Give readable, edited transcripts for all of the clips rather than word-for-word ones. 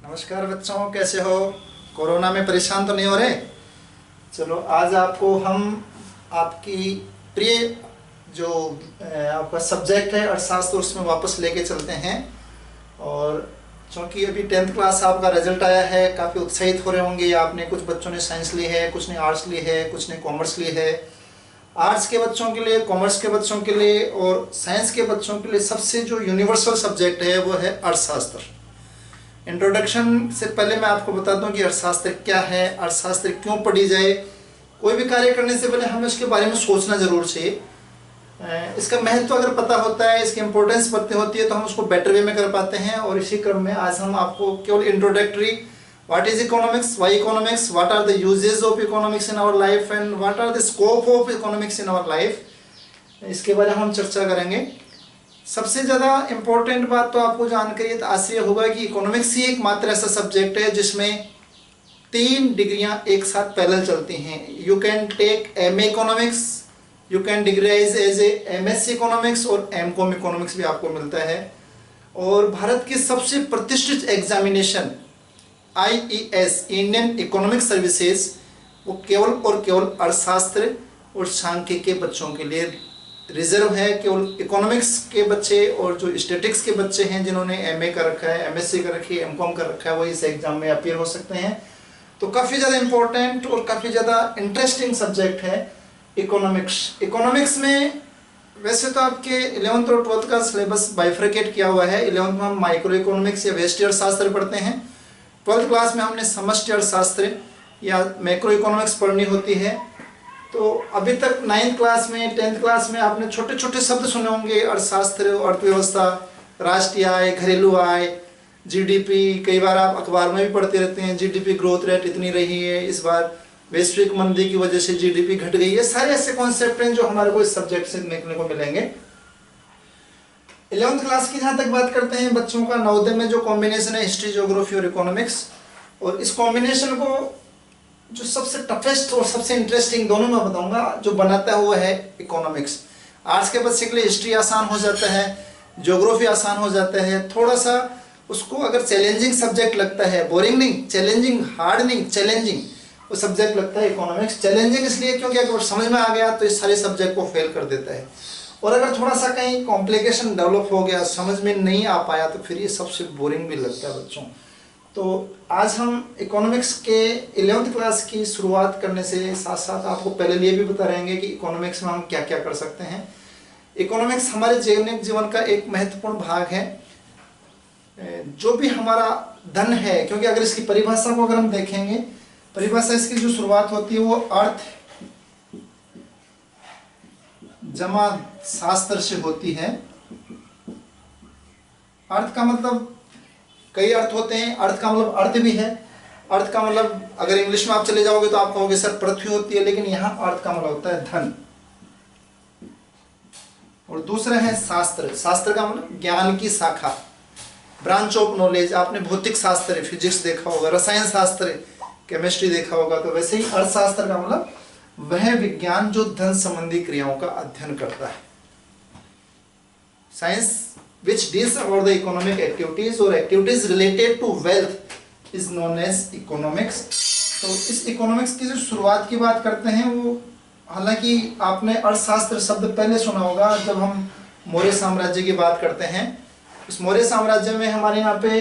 नमस्कार बच्चों, कैसे हो? कोरोना में परेशान तो नहीं हो रहे? चलो, आज आपको हम आपकी प्रिय जो आपका सब्जेक्ट है अर्थशास्त्र, उसमें वापस लेके चलते हैं। और क्योंकि अभी 10th क्लास आपका रिजल्ट आया है, काफ़ी उत्साहित हो रहे होंगे। आपने कुछ बच्चों ने साइंस ली है, कुछ ने आर्ट्स ली है, कुछ ने कॉमर्स ली है। आर्ट्स के बच्चों के लिए, कॉमर्स के बच्चों के लिए और साइंस के बच्चों के लिए सबसे जो यूनिवर्सल सब्जेक्ट है वो है अर्थशास्त्र। इंट्रोडक्शन से पहले मैं आपको बताता हूँ कि अर्थशास्त्र क्या है, अर्थशास्त्र क्यों पढ़ी जाए। कोई भी कार्य करने से पहले हमें उसके बारे में सोचना जरूर चाहिए। इसका महत्व अगर पता होता है, इसकी इंपॉर्टेंस पता होती है, तो हम उसको बेटर वे में कर पाते हैं। और इसी क्रम में आज हम आपको केवल introductory, what is economics, why economics, what are the uses of economics in our life and what are the scope of economics in our life, इसके बारे में हम चर्चा करेंगे। सबसे ज़्यादा इम्पोर्टेंट बात तो आपको जानकर आश्चर्य होगा कि इकोनॉमिक्स ही एकमात्र ऐसा सब्जेक्ट है जिसमें 3 डिग्रियां एक साथ पैरेलल चलती हैं। You can take MA economics, you can degrees as a MSc economics और एमकॉम इकोनॉमिक्स भी आपको मिलता है। और भारत की सबसे प्रतिष्ठित examination IES, Indian economic services, वो केवल और केवल अर्थशास्त्र और सांख्यिकी के बच्चों के लिए रिजर्व है। केवल इकोनॉमिक्स के बच्चे और जो स्टैटिक्स के बच्चे हैं जिन्होंने एमए कर रखा है, एमएससी कर रखी है, एमकॉम कर रखा है, वो इस एग्जाम में अपीयर हो सकते हैं। तो काफ़ी ज़्यादा इम्पोर्टेंट और काफ़ी ज़्यादा इंटरेस्टिंग सब्जेक्ट है इकोनॉमिक्स। इकोनॉमिक्स में वैसे तो आपके 11th और 12th का सिलेबस बाइफरकेट किया हुआ है। 11th में हम माइक्रो इकोनॉमिक्स या व्यष्टि अर्थशास्त्र पढ़ते हैं। 12th क्लास में हमने समष्टि अर्थशास्त्र या मैक्रो इकोनॉमिक्स पढ़नी होती है। तो अभी तक 9th क्लास में, 10th क्लास में आपने छोटे छोटे शब्द सुने होंगे, अर्थशास्त्र, अर्थव्यवस्था, राष्ट्रीय आय, घरेलू आय, जीडीपी। कई बार आप अखबार में भी पढ़ते रहते हैं जीडीपी ग्रोथ रेट इतनी रही है, इस बार वैश्विक मंदी की वजह से जीडीपी घट गई है। सारे ऐसे कॉन्सेप्ट हैं जो हमारे को इस सब्जेक्ट से देखने को मिलेंगे। 11th क्लास की जहाँ तक बात करते हैं बच्चों का, नवोदय में जो कॉम्बिनेशन है हिस्ट्री, ज्योग्राफी और इकोनॉमिक्स, और इस कॉम्बिनेशन को जो सबसे टफेस्ट और सबसे इंटरेस्टिंग दोनों मैं बताऊंगा जो बनाता हुआ है इकोनॉमिक्स। आर्ट्स के बच्चे के लिए हिस्ट्री आसान हो जाता है, ज्योग्राफी आसान हो जाता है। थोड़ा सा उसको अगर चैलेंजिंग सब्जेक्ट लगता है, बोरिंग नहीं, चैलेंजिंग, हार्ड नहीं, चैलेंजिंग वो सब्जेक्ट लगता है इकोनॉमिक्स। चैलेंजिंग इसलिए क्योंकि अगर समझ में आ गया तो इस सारे सब्जेक्ट को फेल कर देता है, और अगर थोड़ा सा कहीं कॉम्प्लिकेशन डेवलप हो गया, समझ में नहीं आ पाया, तो फिर ये सबसे बोरिंग भी लगता है बच्चों। तो आज हम इकोनॉमिक्स के 11th क्लास की शुरुआत करने से साथ साथ आपको पहले ये भी बता रहेंगे कि इकोनॉमिक्स में हम क्या क्या कर सकते हैं। इकोनॉमिक्स हमारे जीवन का एक महत्वपूर्ण भाग है। जो भी हमारा धन है, क्योंकि अगर इसकी परिभाषा को अगर हम देखेंगे, परिभाषा इसकी जो शुरुआत होती है वो अर्थ जमा शास्त्र से होती है। अर्थ का मतलब कई अर्थ होते हैं। अर्थ का मतलब अर्थ भी है। अर्थ का मतलब अगर इंग्लिश में आप चले जाओगे तो आप कहोगे सर पृथ्वी होती है, लेकिन यहाँ अर्थ का मतलब होता है धन। और दूसरा है शास्त्र। शास्त्र का मतलब ज्ञान की शाखा, ब्रांच ऑफ नॉलेज। आपने भौतिक शास्त्र, फिजिक्स देखा होगा, रसायन शास्त्र, केमिस्ट्री देखा होगा। तो वैसे ही अर्थशास्त्र का मतलब वह विज्ञान जो धन संबंधी क्रियाओं का अध्ययन करता है। Science which deals about the economic activities or activities related to wealth is known as economics। तो इस इकोनॉमिक्स की जो शुरुआत की बात करते हैं वो, हालांकि आपने अर्थशास्त्र शब्द पहले सुना होगा जब हम मौर्य साम्राज्य की बात करते हैं। इस मौर्य साम्राज्य में हमारे यहाँ पे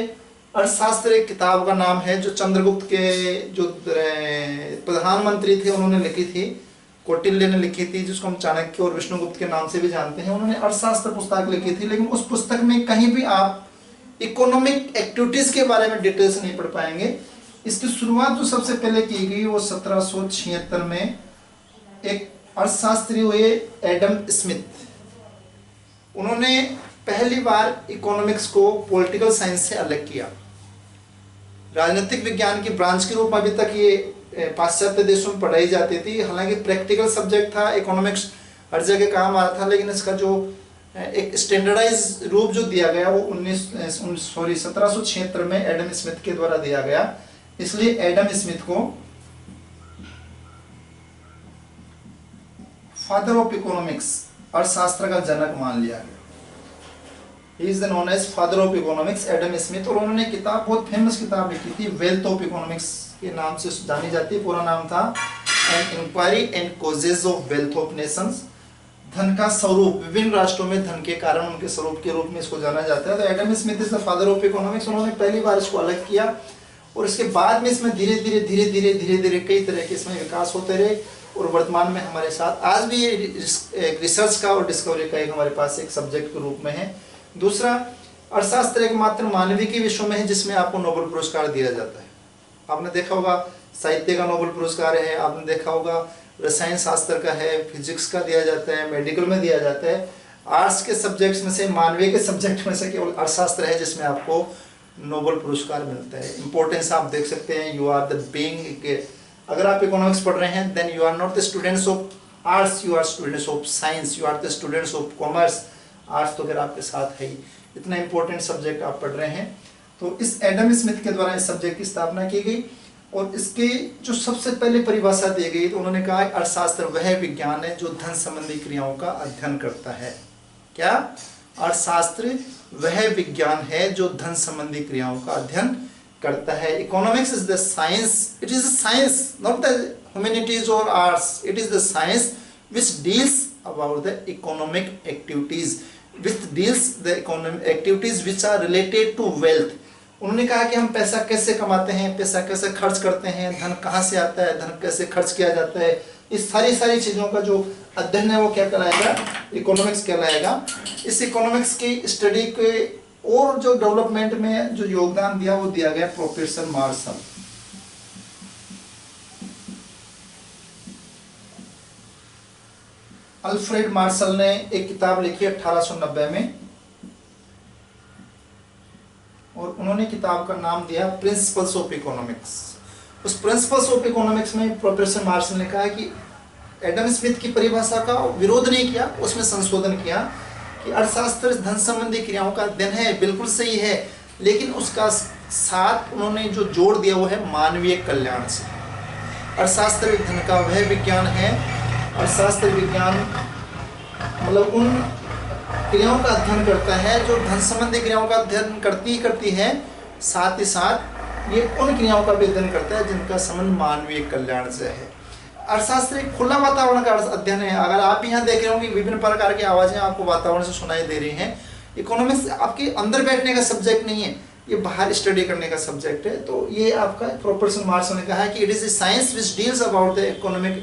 अर्थशास्त्र एक किताब का नाम है जो चंद्रगुप्त के जो प्रधानमंत्री थे उन्होंने लिखी थी, कौटिल्य ने लिखी थी, जिसको हम चाणक्य और विष्णुगुप्त के नाम से भी जानते हैं। उन्होंने अर्थशास्त्र पुस्तक लिखी थी, लेकिन उस पुस्तक में कहीं भी आप इकोनॉमिक एक्टिविटीज के बारे में डिटेल्स नहीं पढ़ पाएंगे। इसकी शुरुआत जो सबसे पहले की गई वो 1776 में एक अर्थशास्त्री हुए एडम स्मिथ। उन्होंने पहली बार इकोनॉमिक्स को पॉलिटिकल साइंस से अलग किया। राजनीतिक विज्ञान की ब्रांच के रूप में अभी तक ये पाश्चात्य देशों में पढ़ाई जाती थी। हालांकि प्रैक्टिकल सब्जेक्ट था, इकोनॉमिक्स हर जगह काम आ रहा था, लेकिन इसका जो एक स्टैंडर्डाइज रूप जो दिया गया वो 1776 में एडम स्मिथ के द्वारा दिया गया। इसलिए एडम स्मिथ को फादर ऑफ इकोनॉमिक्स, अर्थशास्त्र का जनक मान लिया गया। He is the known as father of economics, Adam Smith. और उन्होंने किताब, बहुत फेमस किताब लिखी थी, वेल्थ ऑफ इकोनॉमिक्स के नाम से जानी जाती है। पूरा नाम था an inquiry and causes of wealth of nations, धन का स्वरूप, विभिन्न राष्ट्रों में धन के कारण उनके स्वरूप के रूप में इसको जाना जाता है। तो Adam Smith is the father of economics. उन्होंने पहली बार इसको अलग किया और इसके बाद में इसमें धीरे धीरे कई तरह के इसमें विकास होते रहे और वर्तमान में हमारे साथ आज भी ये रिसर्च का और डिस्कवरी का एक हमारे पास एक सब्जेक्ट के रूप में है। दूसरा, अर्थशास्त्र एकमात्र मानविकी विषयों में है जिसमें आपको नोबेल पुरस्कार दिया जाता है। आपने देखा होगा साहित्य का नोबेल पुरस्कार है, आपने देखा होगा रसायन शास्त्र का है, फिजिक्स का दिया जाता है, मेडिकल में दिया जाता है। आर्ट्स के सब्जेक्ट्स में से, मानवीय के सब्जेक्ट में से केवल अर्थशास्त्र है जिसमें आपको नोबेल पुरस्कार मिलता है। इंपॉर्टेंस आप देख सकते हैं, यू आर द बीइंग, अगर आप इकोनॉमिक्स पढ़ रहे हैं then you are not the students of arts, you are students of science, you are the students of commerce. Arts तो अगर आपके साथ है ही, इतना इंपॉर्टेंट सब्जेक्ट आप पढ़ रहे हैं। तो इस एडम स्मिथ के द्वारा इस सब्जेक्ट की स्थापना की गई और इसकी जो सबसे पहले परिभाषा दी गई तो उन्होंने कहा अर्थशास्त्र वह विज्ञान है जो धन संबंधी क्रियाओं का अध्ययन करता है। क्या? अर्थशास्त्र वह विज्ञान है जो धन संबंधी क्रियाओं का अध्ययन करता है। Economics is the science, it is the science, not the humanities और arts, it is the science which deals about the economic activities, which deals the economic activities which are related to wealth. उन्होंने कहा कि हम पैसा कैसे कमाते हैं, पैसा कैसे खर्च करते हैं, धन कहाँ से आता है, धन कैसे खर्च किया जाता है, इस सारी चीज़ों का जो अध्ययन है वो क्या कहलाएगा? इकोनॉमिक्स कहलाएगा। इस इकोनॉमिक्स की स्टडी के और जो डेवलपमेंट में जो योगदान दिया वो दिया गया प्रोफेसर मार्शल। अल्फ्रेड मार्शल ने एक किताब लिखी 1890 में और उन्होंने किताब का नाम दिया प्रिंसिपल्स ऑफ इकोनॉमिक्स। उस प्रिंसिपल्स ऑफ इकोनॉमिक्स में प्रोफेसर मार्शल ने कहा कि एडम स्मिथ की परिभाषा का विरोध नहीं किया, उसमें संशोधन किया कि अर्थशास्त्र धन संबंधी क्रियाओं का अध्ययन है, बिल्कुल सही है, लेकिन उसका साथ उन्होंने जो जोड़ दिया वो है मानवीय कल्याण से। अर्थशास्त्र धन का वह विज्ञान है, अर्थशास्त्र विज्ञान मतलब उन क्रियाओं का अध्ययन करता है जो धन संबंधी क्रियाओं का अध्ययन करती है, साथ ही साथ ये उन क्रियाओं का भी अध्ययन करता है जिनका संबंध मानवीय कल्याण से है। अर्थशास्त्र एक खुला वातावरण का अध्ययन है। अगर आप यहाँ देख रहे होंगे विभिन्न प्रकार की आवाज़ें आपको वातावरण से सुनाई दे रही हैं, इकोनॉमिक्स आपके अंदर बैठने का सब्जेक्ट नहीं है, ये बाहर स्टडी करने का सब्जेक्ट है। तो ये आपका प्रोफेसर मार्शल ने कहा कि it is a science which deals about the economic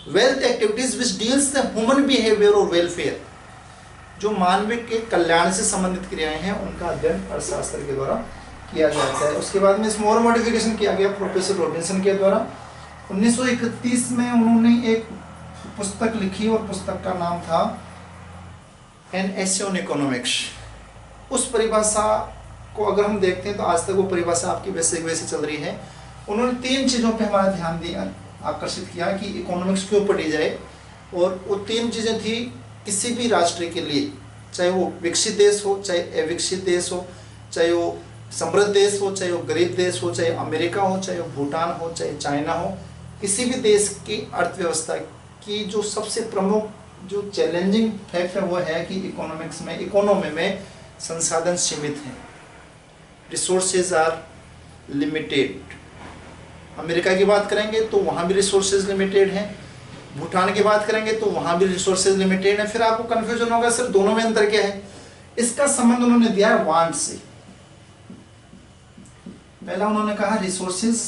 wealth activities which deals the human behaviour और वेलफेयर। जो मानवीय के कल्याण से संबंधित क्रियाएं हैं उनका अध्ययन अर्थशास्त्र के द्वारा किया जाता है। उसके बाद में इसमें और मॉडिफिकेशन किया गया प्रोफेसर रॉबिन्सन के द्वारा। 1931 में उन्होंने एक पुस्तक लिखी और पुस्तक का नाम था एन एसे ऑन इकोनॉमिक्स। उस परिभाषा को अगर हम देखते हैं तो आज तक वो परिभाषा आपकी वैसे चल रही है। उन्होंने 3 चीज़ों पे हमारा ध्यान दिया, आकर्षित किया कि इकोनॉमिक्स क्यों पढ़ी जाए, और वो 3 चीज़ें थी किसी भी राष्ट्र के लिए, चाहे वो विकसित देश हो, चाहे अविकसित देश हो, चाहे वो समृद्ध देश हो, चाहे वो गरीब देश हो, चाहे अमेरिका हो, चाहे वो भूटान हो, चाहे चाइना हो, किसी भी देश की अर्थव्यवस्था की जो सबसे प्रमुख जो चैलेंजिंग फैक्ट है वो है कि इकोनॉमी में संसाधन सीमित हैं, रिसोर्सेज आर लिमिटेड। अमेरिका की बात करेंगे तो वहाँ भी रिसोर्सेज लिमिटेड हैं, भूटान की बात करेंगे तो वहाँ भी रिसोर्सेज लिमिटेड है। फिर आपको कन्फ्यूजन होगा सर दोनों में अंतर क्या है? इसका संबंध उन्होंने दिया है वांट से। पहला उन्होंने कहा रिसोर्सेज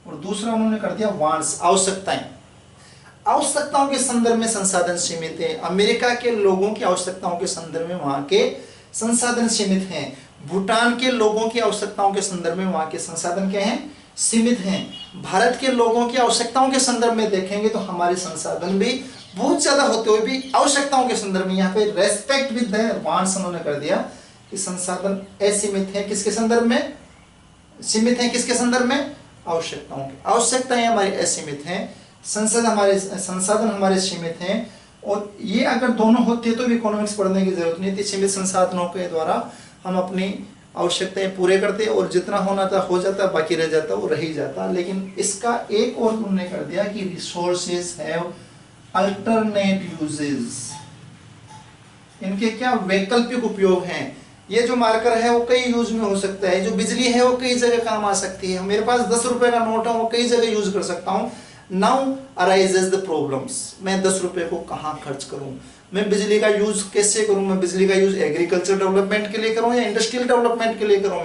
और दूसरा उन्होंने कर दिया वांट्स, आवश्यकताएं। आवश्यकताओं के संदर्भ में संसाधन सीमित है। अमेरिका के लोगों की आवश्यकताओं के संदर्भ में वहां के संसाधन सीमित हैं। भूटान के लोगों की आवश्यकताओं के संदर्भ में वहां के संसाधन क्या हैं? सीमित हैं। भारत के लोगों की आवश्यकताओं के संदर्भ में देखेंगे तो हमारे संसाधन भी बहुत ज्यादा होते हुए भी आवश्यकताओं के संदर्भ में यहाँ पे रेस्पेक्ट विद द वांट्स उन्होंने कर दिया कि संसाधन असीमित है। किसके संदर्भ में? सीमित है। किसके संदर्भ में? आवश्यकताओं की। आवश्यकताएं हमारी असीमित हैं, संसाधन हमारे सीमित हैं। और ये अगर दोनों होते तो भी इकोनॉमिक्स पढ़ने की जरूरत नहीं थी। सीमित संसाधनों के द्वारा हम अपनी आवश्यकताएं पूरे करते और जितना होना था हो जाता, बाकी रह जाता वो रह ही जाता। लेकिन इसका एक और उन्होंने कर दिया कि रिसोर्सेज हैव अल्टरनेट यूजेस। इनके क्या वैकल्पिक उपयोग हैं। ये जो मार्कर है वो कई यूज में हो सकता है, जो बिजली है वो कई जगह काम आ सकती है, मेरे पास 10 रुपए का नोट है वो कई जगह यूज कर सकता हूँ। नाउ अराइजेज द प्रॉब्लम्स, मैं 10 रुपए को कहाँ खर्च करूँ, मैं बिजली का यूज कैसे करूँ, मैं बिजली का यूज एग्रीकल्चर डेवलपमेंट के लिए करूँ या इंडस्ट्रियल डेवलपमेंट के लिए करूँ,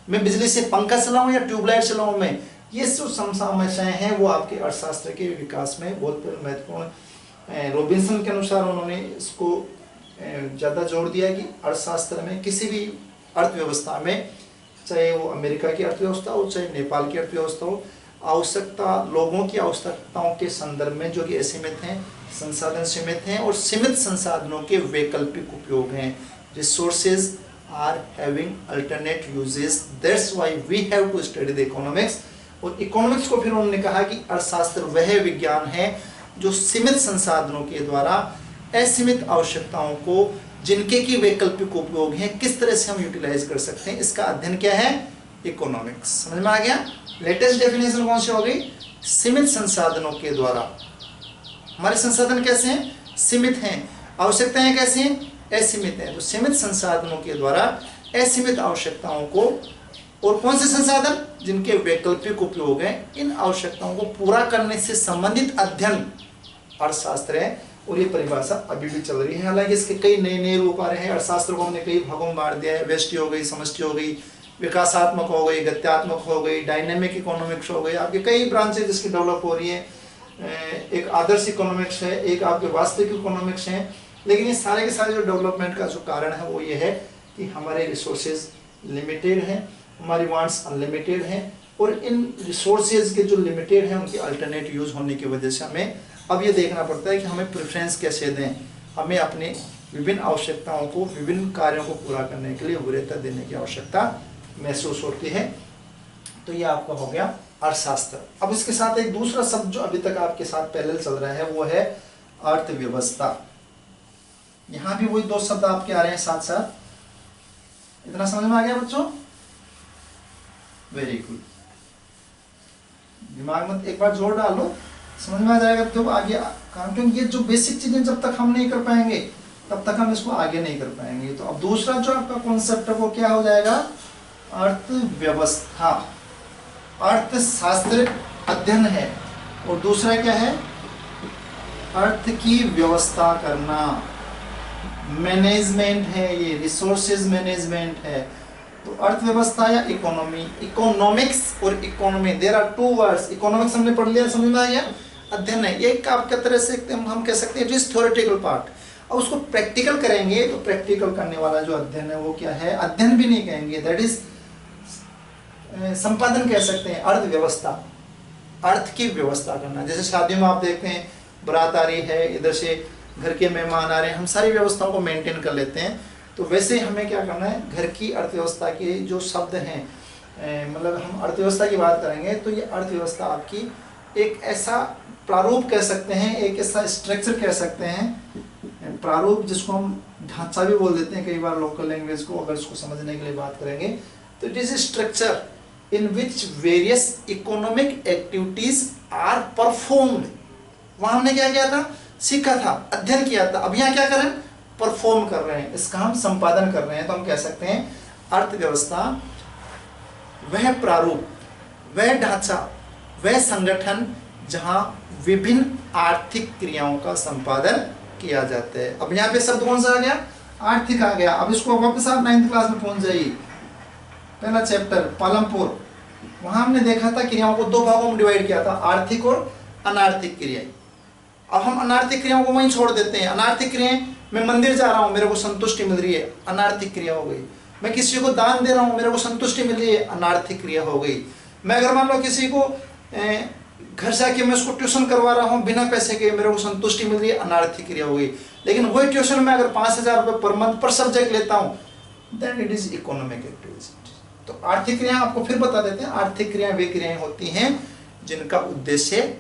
मैं बिजली से पंखा चलाऊँ या ट्यूबलाइट चलाऊँ, मैं ये जो समस्याएं हैं वो आपके अर्थशास्त्र के विकास में बहुत महत्वपूर्ण। रॉबिन्सन के अनुसार उन्होंने इसको ज़्यादा जोर दिया कि अर्थशास्त्र में किसी भी अर्थव्यवस्था में, चाहे वो अमेरिका की अर्थव्यवस्था हो चाहे नेपाल की अर्थव्यवस्था हो, आवश्यकता लोगों की आवश्यकताओं के संदर्भ में जो कि असीमित हैं, संसाधन सीमित हैं और सीमित संसाधनों के वैकल्पिक उपयोग हैं। Resources are having alternate uses, that's why we have to study the economics. और इकोनॉमिक्स को फिर उन्होंने कहा कि अर्थशास्त्र वह विज्ञान है जो सीमित संसाधनों के द्वारा असीमित आवश्यकताओं को जिनके की वैकल्पिक उपयोग हैं किस तरह से हम यूटिलाइज कर सकते हैं, इसका अध्ययन क्या है, इकोनॉमिक्स। समझ में आ गया। लेटेस्ट डेफिनेशन कौन सी हो गई, सीमित संसाधनों के द्वारा। हमारे संसाधन कैसे हैं, सीमित हैं, आवश्यकताएं कैसे हैं, असीमित हैं। तो सीमित संसाधनों के द्वारा असीमित आवश्यकताओं को, और कौन से संसाधन, जिनके वैकल्पिक उपयोग हैं, इन आवश्यकताओं को पूरा करने से संबंधित अध्ययन अर्थशास्त्र है। और ये परिभाषा अभी भी चल रही है, हालांकि इसके कई नए नए रूप आ रहे हैं। अर्थशास्त्र को हमने कई भागों में बांट दिया है, व्यष्टि हो गई, समष्टि हो गई, विकासात्मक हो गई, गत्यात्मक हो गई, डायनेमिक इकोनॉमिक्स हो गई, आपके कई ब्रांचेज जिसकी डेवलप हो रही है। एक आदर्श इकोनॉमिक्स है, एक आपके वास्तविक इकोनॉमिक्स है। लेकिन ये सारे के सारे जो डेवलपमेंट का जो कारण है वो ये है कि हमारे रिसोर्सेज लिमिटेड हैं, हमारी वांट्स अनलिमिटेड हैं, और इन रिसोर्सेज के जो लिमिटेड हैं उनकी अल्टरनेट यूज होने की वजह से हमें अब ये देखना पड़ता है कि हमें प्रेफरेंस कैसे दें, हमें अपने विभिन्न आवश्यकताओं को, विभिन्न कार्यों को पूरा करने के लिए वरीयता देने की आवश्यकता महसूस होती है। तो ये आपका हो गया अर्थशास्त्र। अब इसके साथ एक दूसरा शब्द जो अभी तक आपके साथ पैरेलल चल रहा है वो है अर्थव्यवस्था। यहाँ भी वही दो शब्द आपके आ रहे हैं साथ साथ। इतना समझ में आ गया बच्चों, वेरी गुड। दिमाग में एक बार जोर डालो, समझ में आ जाएगा तो आगे काम। क्योंकि ये जो बेसिक चीजें जब तक हम नहीं कर पाएंगे तब तक हम इसको आगे नहीं कर पाएंगे। तो अब दूसरा जो आपका कॉन्सेप्ट है वो क्या हो जाएगा, अर्थव्यवस्था। अर्थशास्त्र अध्ययन है और दूसरा क्या है, अर्थ की व्यवस्था करना, मैनेजमेंट है, ये रिसोर्सेज मैनेजमेंट है। तो अर्थव्यवस्था या इकोनॉमी, इकोनॉमिक्स और economy, there are two words. Economics हमने पढ़ लिया, समझ में आ गया, अध्ययन है। एक आपके तरह से हम कह सकते हैं इट इज थ्योरेटिकल पार्ट। अब उसको प्रैक्टिकल करेंगे तो प्रैक्टिकल करने वाला जो अध्ययन है वो क्या है, अध्ययन भी नहीं कहेंगे, दैट इज संपादन कह सकते हैं। अर्थव्यवस्था, अर्थ की व्यवस्था करना। जैसे शादियों में आप देखते हैं बारात आ रही है, इधर से घर के मेहमान आ रहे हैं, हम सारी व्यवस्थाओं को मेंटेन कर लेते हैं। तो वैसे हमें क्या करना है, घर की अर्थव्यवस्था के जो शब्द हैं, मतलब हम अर्थव्यवस्था की बात करेंगे तो ये अर्थव्यवस्था आपकी एक ऐसा प्रारूप कह सकते हैं, एक ऐसा स्ट्रक्चर कह सकते हैं, प्रारूप जिसको हम ढांचा भी बोल देते हैं कई बार लोकल लैंग्वेज को, अगर इसको समझने के लिए बात करेंगे तो it is structure in which various economic activities are performed. वहां हमने क्या किया था, सीखा था, अध्ययन किया था। अब यहाँ क्या कर रहे हैं, परफॉर्म कर रहे हैं, इसका हम संपादन कर रहे हैं। तो हम कह सकते हैं अर्थव्यवस्था वह प्रारूप, वह ढांचा, वह संगठन जहां विभिन्न आर्थिक क्रियाओं का संपादन किया जाता है। अब यहाँ पे शब्द कौन सा आ गया, आर्थिक आ गया। अब इसको वापस आप 9th क्लास में पहुंच जाइए, पहला चैप्टर पालमपुर, वहां हमने देखा था क्रियाओं को दो भागों में डिवाइड किया था, आर्थिक और अनार्थिक क्रियाएं। अब हम अनार्थिक क्रियाओं को वहीं छोड़ देते हैं। अनार्थिक क्रियाएं, मैं मंदिर जा रहा हूँ, मेरे को संतुष्टि मिल रही है, अनार्थिक क्रिया हो गई। मैं किसी को दान दे रहा हूँ, मेरे को संतुष्टि मिल रही है, अनार्थिक क्रिया हो गई। मैं अगर मान लो किसी को घर जाके मैं उसको ट्यूशन करवा रहा हूँ बिना पैसे के, मेरे को संतुष्टि मिल रही है, अनार्थिक क्रिया हो गई। लेकिन वही ट्यूशन में अगर 5,000 रुपये पर मंथ पर सब्जेक्ट लेता हूँ, that it is economic activity. तो आर्थिक क्रिया आपको फिर बता देते हैं, आर्थिक क्रिया वे क्रियाएं होती हैं जिनका उद्देश्य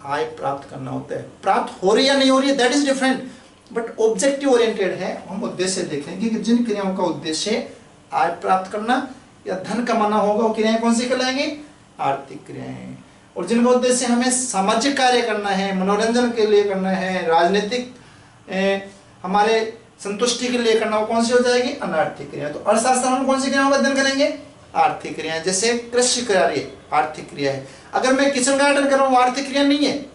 आय प्राप्त करना होता है। प्राप्त हो रही या नहीं हो रही है that is different, but objective oriented है। हम उद्देश्य देखेंगे कि जिन क्रियाओं का उद्देश्य आय प्राप्त करना या धन कमाना होगा, वो क्रियाएं कौन सी कहलाएंगी, आर्थिक क्रियाएं। और जिनका उद्देश्य हमें सामाजिक कार्य करना है, मनोरंजन के लिए करना है, राजनीतिक हमारे संतुष्टि के लिए करना, वो कौन सी हो जाएगी, अनार्थिक क्रिया। तो अर्थशास्त्र में कौन सी क्रियाओं का अध्ययन करेंगे, आर्थिक क्रिया। जैसे कृषि कार्य आर्थिक क्रिया है, अगर मैं किचन गार्डन कर रहा हूँ आर्थिक क्रिया नहीं है,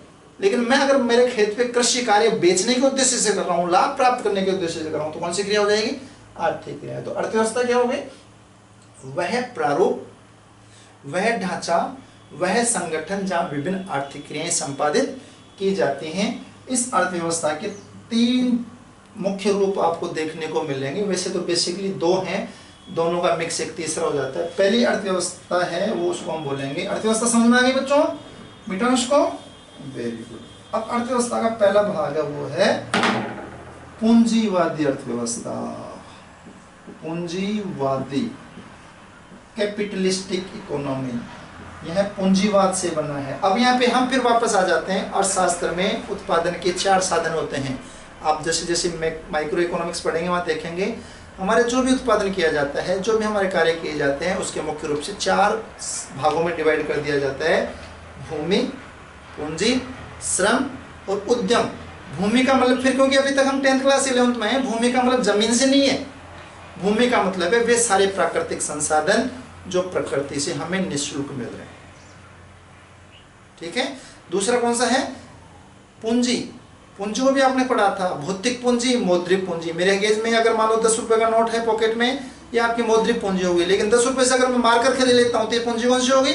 लेकिन मैं अगर मेरे खेत पे कृषि कार्य बेचने के उद्देश्य से कर रहा हूँ, लाभ प्राप्त करने के उद्देश्य से कर रहा हूँ, तो कौन सी क्रिया हो जाएगी, आर्थिक क्रिया। तो अर्थव्यवस्था क्या होगी, वह प्रारूप, वह ढांचा, वह संगठन जहां विभिन्न आर्थिक क्रियाएं संपादित की जाती हैं। इस अर्थव्यवस्था के 3 मुख्य रूप आपको देखने को मिलेंगे। वैसे तो बेसिकली 2 हैं, दोनों का मिक्स एक तीसरा हो जाता है। पहली अर्थव्यवस्था है वो, उसको हम बोलेंगे अर्थव्यवस्था। समझ में आ गई बच्चों, मिटा उसको, वेरी गुड। अब अर्थव्यवस्था का पहला भाग है वो है पूंजीवादी अर्थव्यवस्था। पूंजीवादी, कैपिटलिस्टिक इकोनॉमी, यह पूंजीवाद से बना है। अब यहाँ पे हम फिर वापस आ जाते हैं, अर्थशास्त्र में उत्पादन के 4 साधन होते हैं। आप जैसे जैसे माइक्रो इकोनॉमिक्स पढ़ेंगे वहाँ देखेंगे हमारे जो भी उत्पादन किया जाता है, जो भी हमारे कार्य किए जाते हैं, उसके मुख्य रूप से 4 भागों में डिवाइड कर दिया जाता है। भूमि, पूंजी, श्रम और उद्यम। भूमि का मतलब, फिर क्योंकि अभी तक हम 10th क्लास 11th में हैं, भूमि का मतलब जमीन से नहीं है। भूमि का मतलब है वे सारे प्राकृतिक संसाधन जो प्रकृति से हमें निःशुल्क मिल रहे हैं। ठीक है। दूसरा कौन सा है, पूंजी। पूंजी को भी आपने पढ़ा था, भौतिक पूंजी, मौद्रिक पूंजी। मेरे गेज में अगर मान लो 10 रुपए का नोट है पॉकेट में, ये आपकी मौद्रिक पूंजी होगी। लेकिन 10 रुपए से अगर मैं मार्कर खरीद लेता हूँ तो ये पूंजी कौन सी होगी,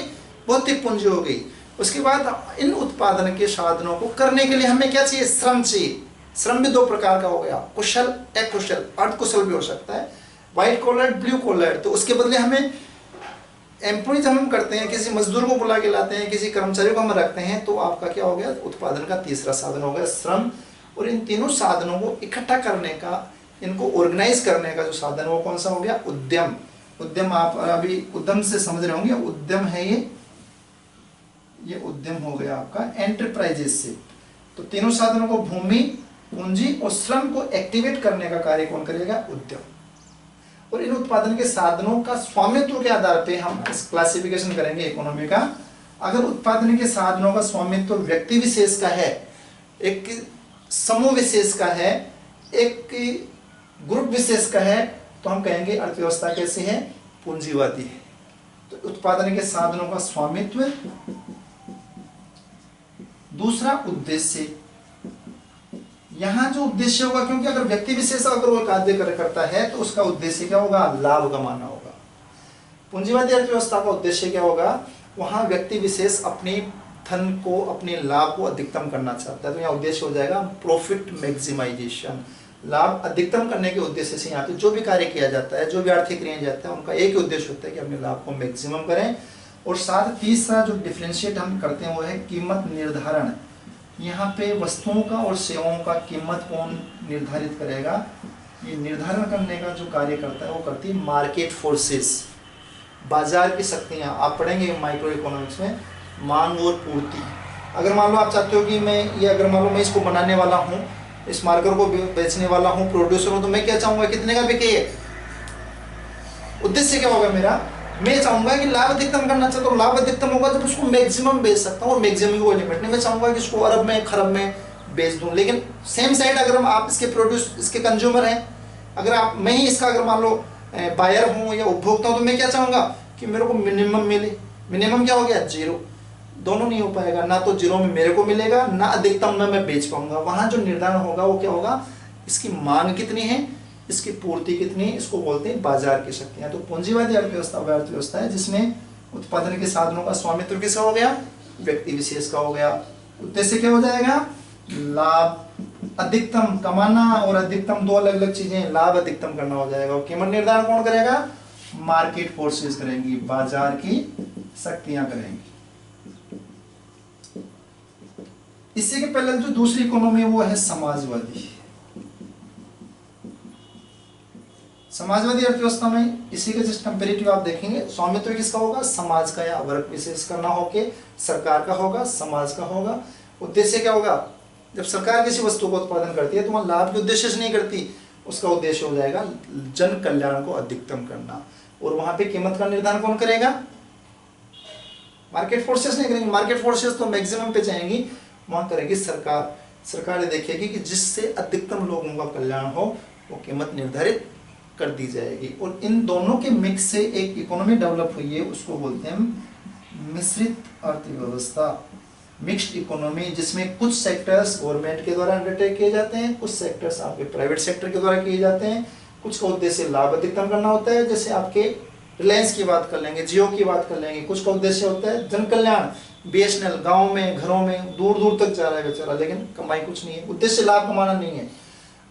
भौतिक पूंजी हो गई। उसके बाद इन उत्पादन के साधनों को करने के लिए हमें क्या चाहिए, श्रम चाहिए। श्रम भी 2 प्रकार का हो गया, कुशल, अकुशल। अर्धकुशल भी हो सकता है, व्हाइट कॉलर, ब्लू कॉलर। तो उसके बदले हमें एम्प्लॉयज हम करते हैं, किसी मजदूर को बुला के लाते हैं, किसी कर्मचारी को हम रखते हैं, तो आपका क्या हो गया, उत्पादन का तीसरा साधन हो गया श्रम। और इन तीनों साधनों को इकट्ठा करने का, इनको ऑर्गेनाइज करने का जो साधन वो कौन सा हो गया, उद्यम। उद्यम आप अभी उद्यम से समझ रहे होंगे, उद्यम है ये उद्यम हो गया आपका एंटरप्राइजेस से। तो तीनों साधनों को, भूमि, पूंजी और श्रम को एक्टिवेट करने का कार्य कौन करेगा, उद्यम। और इन उत्पादन के साधनों का स्वामित्व के आधार पे हम इस क्लासिफिकेशन करेंगे इकोनॉमी का। अगर उत्पादन के साधनों का स्वामित्व व्यक्ति विशेष का है, एक समूह विशेष का है, एक ग्रुप विशेष का है, तो हम कहेंगे अर्थव्यवस्था कैसी है, पूंजीवादी है। तो उत्पादन के साधनों का स्वामित्व, दूसरा उद्देश्य। यहां जो उद्देश्य होगा, क्योंकि अगर व्यक्ति विशेष अगर वो कार्य करता है तो उसका उद्देश्य क्या होगा, लाभ कमाना होगा। पूंजीवादी अर्थव्यवस्था का उद्देश्य क्या होगा, वहां व्यक्ति विशेष अपनी धन को, अपने लाभ को अधिकतम करना चाहता है। तो यहाँ उद्देश्य हो जाएगा प्रॉफिट मैक्सिमाइजेशन। लाभ अधिकतम करने के उद्देश्य से यहाँ पे जो भी कार्य किया जाता है, जो भी आर्थिक क्रियाएं जाता है, उनका एक ही उद्देश्य होता है कि अपने लाभ को मैक्सिमम करें। और साथ तीसरा जो डिफ्रेंशिएट हम करते हैं वो है कीमत निर्धारण। यहाँ पे वस्तुओं का और सेवाओं का कीमत कौन निर्धारित करेगा, ये निर्धारण करने का जो कार्य करता है वो करती है मार्केट फोर्सेस, बाजार की शक्तियाँ। आप पढ़ेंगे माइक्रो इकोनॉमिक्स में, मांग और पूर्ति। अगर मान लो आप चाहते हो कि मैं ये, अगर मान लो मैं इसको बनाने वाला हूँ, इस मार्कर को बेचने वाला हूँ, प्रोड्यूसर हूँ, तो मैं क्या चाहूँगा, कितने का बिके। उद्देश्य क्या होगा मेरा, मैं चाहूंगा कि लाभ अधिकतम करना चाहता हूँ। लाभ अधिकतम होगा जब उसको मैक्सिमम बेच सकता हूँ, और मैक्सिमम की कोई लिमिट नहीं। मैं चाहूंगा कि इसको अरब में, खरब में बेच दूं। लेकिन सेम साइड अगर आप इसके प्रोड्यूस, इसके कंज्यूमर हैं, अगर आप, मैं ही इसका अगर मान लो बायर हूँ या उपभोक्ता हूँ, तो मैं क्या चाहूंगा कि मेरे को मिनिमम मिले। मिनिमम क्या हो गया, 0। दोनों नहीं हो पाएगा, ना तो 0 में मेरे को मिलेगा, ना अधिकतम में मैं बेच पाऊंगा। वहां जो निर्धारण होगा वो क्या होगा, इसकी मांग कितनी है, इसकी पूर्ति कितनी, इसको बोलते हैं बाजार की शक्तियां। तो पूंजीवादी अर्थव्यवस्था वह अर्थव्यवस्था है जिसमें उत्पादन के साधनों का स्वामित्व किसका हो गया, व्यक्ति विशेष का हो गया। उद्देश्य क्या हो जाएगा, लाभ अधिकतम कमाना, और अधिकतम 2 अलग अलग चीजें, लाभ अधिकतम करना हो जाएगा। और कीमत निर्धारण कौन करेगा, मार्केट फोर्सेस करेंगी, बाजार की शक्तियां करेंगी। इसी के पहले जो दूसरी इकोनॉमी है वो है समाजवादी। समाजवादी अर्थव्यवस्था में इसी के जस्ट कंपेरेटिव आप देखेंगे, स्वामित्व किसका होगा, समाज का या वर्ग विशेष का ना होके सरकार का होगा, समाज का होगा। उद्देश्य क्या होगा, जब सरकार किसी वस्तु को उत्पादन करती है तो वह लाभ के उद्देश्य से नहीं करती, उसका उद्देश्य हो जाएगा जन कल्याण को अधिकतम करना। और वहां पे कीमत का निर्धारण कौन करेगा, मार्केट फोर्सेस नहीं करेंगे। मार्केट फोर्सेस तो मैक्सिमम पे जाएंगी, वहां करेगी सरकार। सरकार ये देखेगी कि जिससे अधिकतम लोगों का कल्याण हो, वो कीमत निर्धारित कर दी जाएगी। और इन दोनों के मिक्स से एक इकोनॉमी डेवलप हुई है, उसको बोलते हैं मिश्रित अर्थव्यवस्था, मिक्स्ड इकोनॉमी, जिसमें कुछ सेक्टर्स गवर्नमेंट के द्वारा अंडरटेक किए जाते हैं, कुछ सेक्टर्स आपके प्राइवेट सेक्टर के द्वारा किए जाते हैं। कुछ का उद्देश्य लाभ अधिकतम करना होता है, जैसे आपके रिलायंस की बात कर लेंगे, जियो की बात कर लेंगे। कुछ का उद्देश्य होता है जन कल्याण, BSNL गाँव में घरों में दूर दूर तक जा रहा है बेचारा, लेकिन कमाई कुछ नहीं है, उद्देश्य लाभ कमाना नहीं है।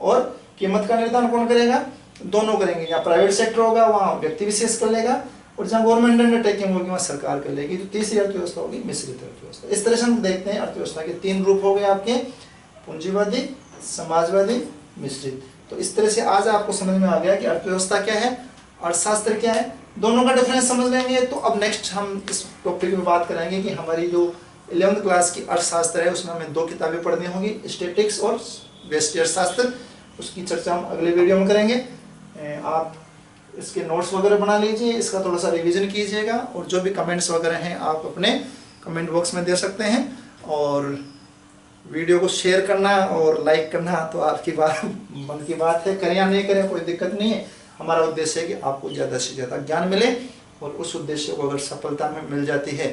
और कीमत का निर्धारण कौन करेगा? दोनों करेंगे, जहाँ प्राइवेट सेक्टर होगा वहाँ व्यक्ति विशेष कर लेगा, और जहाँ गवर्नमेंट अंडरटेकिंग होगी वहाँ सरकार कर लेगी। तो तीसरी अर्थव्यवस्था होगी मिश्रित अर्थव्यवस्था। इस तरह से हम देखते हैं अर्थव्यवस्था के 3 रूप हो गए आपके, पूंजीवादी, समाजवादी, मिश्रित। तो इस तरह से आज आपको समझ में आ गया कि अर्थव्यवस्था क्या है, अर्थशास्त्र क्या है, दोनों का डिफरेंस समझ लेंगे। तो अब नेक्स्ट हम इस टॉपिक में बात करेंगे कि हमारी जो 11th क्लास की अर्थशास्त्र है उसमें हमें 2 किताबें पढ़नी होगी, स्टैटिक्स और व्यष्टि अर्थशास्त्र। उसकी चर्चा हम अगले वीडियो में करेंगे। आप इसके नोट्स वगैरह बना लीजिए, इसका थोड़ा सा रिवीजन कीजिएगा, और जो भी कमेंट्स वगैरह हैं आप अपने कमेंट बॉक्स में दे सकते हैं। और वीडियो को शेयर करना और लाइक करना तो आपकी बात मन की बात है, करें या नहीं करें कोई दिक्कत नहीं है। हमारा उद्देश्य है कि आपको ज़्यादा से ज़्यादा ज्ञान मिले, और उस उद्देश्य को अगर सफलता में मिल जाती है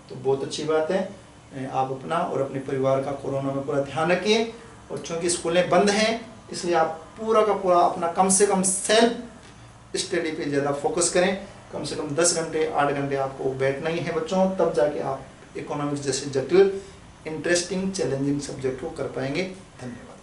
तो बहुत अच्छी बात है। आप अपना और अपने परिवार का कोरोना में पूरा ध्यान रखिए। और चूँकि स्कूलें बंद हैं इसलिए आप पूरा का पूरा अपना कम से कम सेल्फ स्टडी पे ज़्यादा फोकस करें। कम से कम 10 घंटे 8 घंटे आपको बैठना ही है बच्चों, तब जाके आप इकोनॉमिक्स जैसे जटिल, इंटरेस्टिंग, चैलेंजिंग सब्जेक्ट को कर पाएंगे। धन्यवाद।